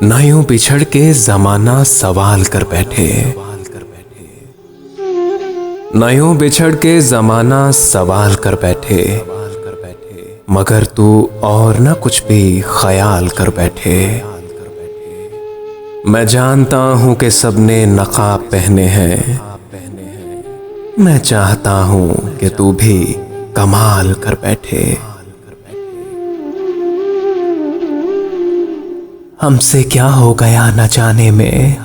न यूं बिछड़ के जमाना सवाल कर बैठे, न यूं बिछड़ के जमाना सवाल कर बैठे, मगर तू और न कुछ भी ख्याल कर बैठे। मैं जानता हूं कि सबने नकाब पहने हैं, मैं चाहता हूं कि तू भी कमाल कर बैठे। हमसे क्या हो गया न जाने में,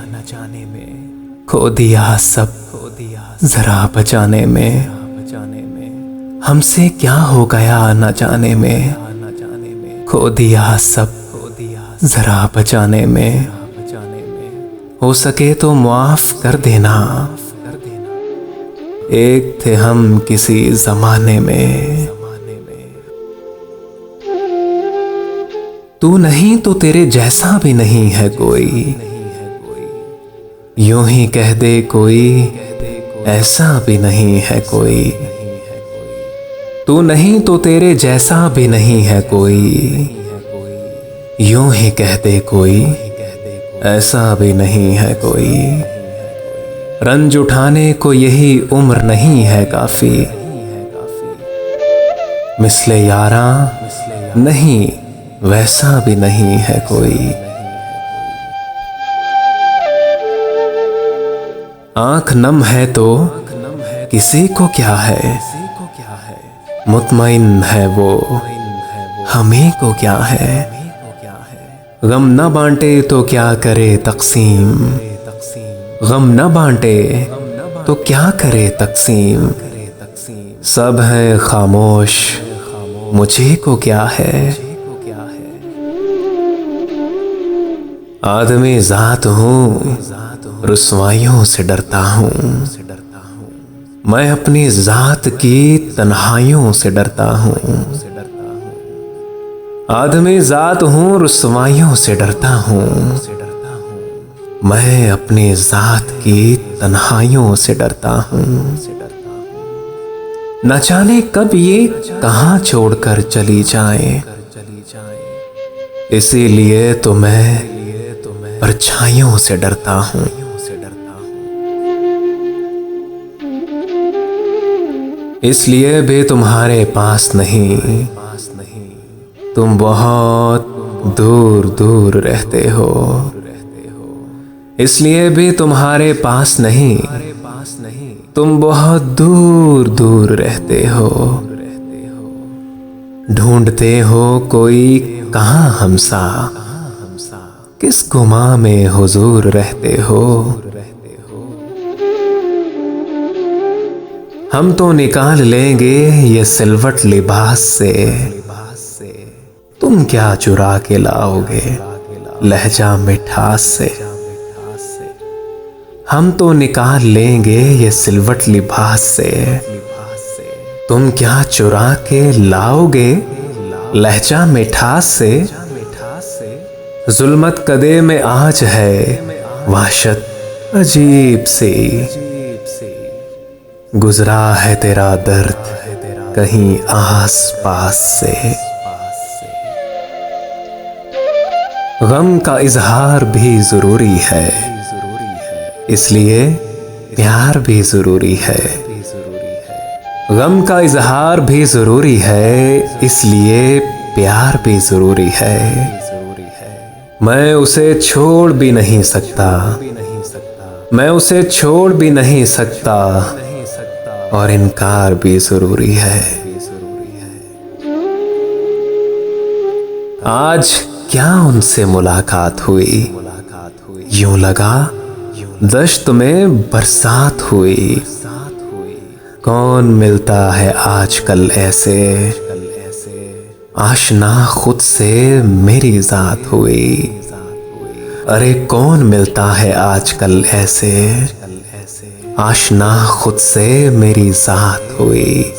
खो दिया सब जरा बचाने में। हमसे क्या हो गया न जाने में, खो दिया सब जरा बचाने में। हो सके तो माफ कर देना, एक थे हम किसी जमाने में। तू नहीं तो तेरे जैसा भी नहीं है कोई, यूं ही कह दे कोई ऐसा भी नहीं है कोई। तू नहीं तो तेरे जैसा भी नहीं है कोई, यूं ही कह दे कोई ऐसा भी नहीं है कोई। रंज उठाने को यही उम्र नहीं है काफी, मिसले यारा नहीं वैसा भी नहीं है कोई। आंख नम है तो किसी को क्या है, मुतमईन है वो हमें को क्या है। गम न बांटे तो क्या करे तकसीम, गम न बांटे तो क्या करे तकसीम। सब है खामोश मुझे को क्या है। आदमी जात हूं रुस्वाइयों से डरता हूं, मैं अपनी जात की तन्हाइयों से डरता हूं। आदमी जात हूं रुस्वाइयों से डरता हूं, मैं अपनी जात की तन्हाइयों से डरता हूं। न जाने कब ये कहां छोड़कर चली जाए, इसीलिए तो मैं परछाइयों से डरता हूं। इसलिए भी तुम्हारे पास नहीं, तुम बहुत दूर दूर रहते हो। इसलिए भी तुम्हारे पास नहीं, तुम बहुत दूर दूर रहते हो। ढूंढते हो कोई कहां हमसा, किस गुमा में हुजूर रहते हो। हम तो निकाल लेंगे ये सिलवट लिबास से, तुम क्या चुरा के लाओगे लहजा मिठास से। हम तो निकाल लेंगे ये सिलवट लिबास से, तुम क्या चुरा के लाओगे लहजा मिठास से। जुल्मत कदे में आज है वहशत अजीब सी, गुजरा है तेरा दर्द कहीं आस पास से। गम का इजहार भी जरूरी है, इसलिए प्यार भी जरूरी है। गम का इजहार भी जरूरी है, इसलिए प्यार भी जरूरी है। मैं उसे छोड़ भी नहीं सकता, मैं उसे छोड़ भी नहीं सकता, और इनकार भी जरूरी है। आज क्या उनसे मुलाकात हुई, यूं लगा दश्त में बरसात हुई। कौन मिलता है आजकल ऐसे, आशना खुद से मेरी जात हुई। अरे कौन मिलता है आजकल ऐसे, आशना खुद से मेरी जात हुई।